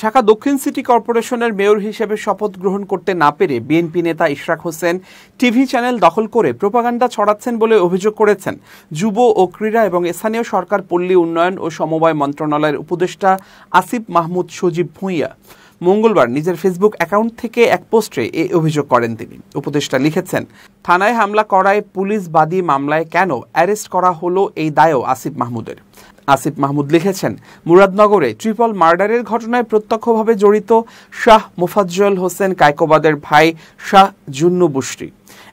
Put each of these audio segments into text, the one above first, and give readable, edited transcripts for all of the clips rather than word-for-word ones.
ঢাকা দক্ষিণ সিটি কর্পোরেশনের মেয়র হিসেবে শপথ গ্রহণ করতে না পেরে বিএনপি নেতা ইশরাক হোসেন টিভি চ্যানেল দখল করে প্রোপাগান্ডা ছড়াচ্ছেন বলে অভিযোগ করেছেন যুব ও ক্রীড়া এবং স্থানীয় সরকার পল্লী উন্নয়ন ও সমবায় মন্ত্রণালয়ের উপদেষ্টা আসিফ মাহমুদ সজীব ভূঁইয়া। মঙ্গলবার নিজের ফেসবুক অ্যাকাউন্ট থেকে এক পোস্টে এই অভিযোগ করেন তিনি। উপদেষ্টা লিখেছেন, থানায় হামলা করায় পুলিশ বাদী মামলায় কেন অ্যারেস্ট করা হলো এই দায়ও আসিফ মাহমুদের। আসিফ মাহমুদ লিখেছেন, মুরাদনগরে ট্রিপল মার্ডারের ঘটনায় প্রত্যক্ষভাবে জড়িত শাহ মোফাজ্জল হোসেন কায়কোবাদের ভাই শাহ জুন্নু বুশরি।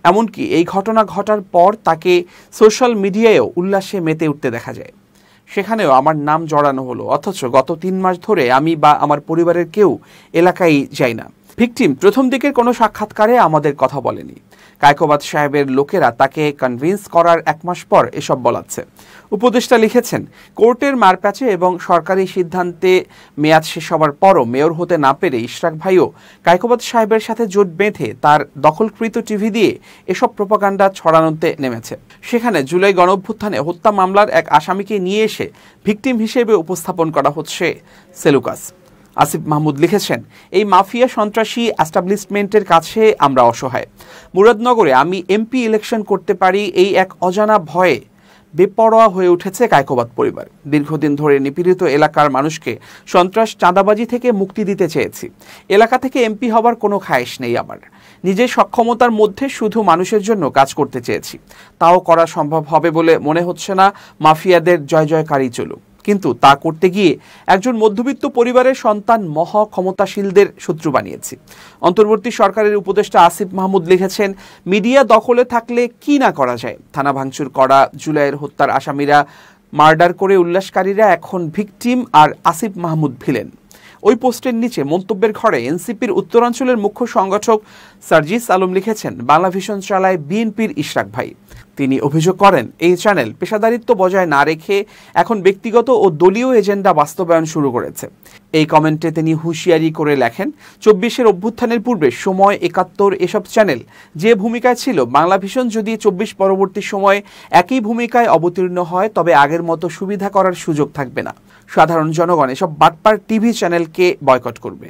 এমনকি এই ঘটনা ঘটার পর তাকে সোশ্যাল মিডিয়ায়ও উল্লাসে মেতে উঠতে দেখা যায়। সেখানেও আমার নাম জড়ানো হলো, অথচ গত 3 মাস ধরে আমি বা আমার পরিবারের কেউ এলাকায় যাই না। ভিকটিম প্রথম দিকের কোনো সাক্ষাৎকারে আমাদের কথা বলেনি। কায়কোবাদ সাহেবের লোকেরা তাকে কনভিন্স করার 1 মাস পর এসব বলাচ্ছে। উপদেষ্টা লিখেছেন, কোর্টের মারপ্যাচে এবং সরকারি সিদ্ধান্তে মেয়াদ শেষ হবার পরও মেয়র হতে না পেরে ইশরাক ভাইও কায়কোবাদ সাহেবের সাথে জোট বেঁধে তার দখলকৃত টিভি দিয়ে এসব প্রোপাগান্ডা ছড়ানোতে নেমেছে। সেখানে জুলাই গণঅভ্যুত্থানে হত্যা মামলার এক আসামিকে নিয়ে এসে ভিকটিম হিসেবে উপস্থাপন করা হচ্ছে সেলুকাস। আসিফ মাহমুদ লিখেছেন, এই মাফিয়া সন্ত্রাসী এস্টাবলিশমেন্টের কাছে আমরা অসহায়। মুরাদনগরে আমি এমপি ইলেকশন করতে পারি এই এক অজানা ভয়ে বেপরোয়া হয়ে উঠেছে কায়কোবাদ পরিবার। দীর্ঘদিন ধরে নিপীড়িত এলাকার মানুষকে সন্ত্রাস চাঁদাবাজি থেকে মুক্তি দিতে চেয়েছি। এলাকা থেকে এমপি হবার কোনো খায়েশ নেই আমার। নিজের সক্ষমতার মধ্যে শুধু মানুষের জন্য কাজ করতে চেয়েছি। তাও করা সম্ভব হবে বলে মনে হচ্ছে না। মাফিয়াদের জয় জয়কারী চলুক, কিন্তু তা করতে গিয়ে একজন মধ্যবিত্ত পরিবারের সন্তান মহা ক্ষমতাশীলদের শত্রু বানিয়েছি। অন্তর্বর্তী সরকারের উপদেষ্টা আসিফ মাহমুদ লিখেছেন, মিডিয়া দখলে থাকলে কি না করা যায়। থানা ভাঙচুর করা, জুলাইয়ের হত্যার আসামিরা মার্ডার করে উল্লাসকারীরা এখন ভিকটিম আর আসিফ মাহমুদ ভিলেন। ওই পোস্টের নিচে মন্তব্যের ঘরে এনসিপির উত্তরাঞ্চলের মুখ্য সংগঠক সার্জিস আলম লিখেছেন, বাংলাভিশন চালায় বিএনপির ইশরাক ভাই। তিনি অভিযোগ করেন, এই চ্যানেল পেশাদারিত্ব বজায় না রেখে এখন ব্যক্তিগত ও দলীয় এজেন্ডা বাস্তবায়ন শুরু করেছে। এই কমেন্টে তিনি হুঁশিয়ারি করে লেখেন, 24-এর অভ্যুত্থানের পূর্বে সময়, 71 এসব চ্যানেল যে ভূমিকায় ছিল, বাংলাভিশন যদি 24 পরবর্তী সময়ে একই ভূমিকায় অবতীর্ণ হয় তবে আগের মতো সুবিধা করার সুযোগ থাকবে না। সাধারণ জনগণ এসব বাটপার টিভি চ্যানেলকে বয়কট করবে।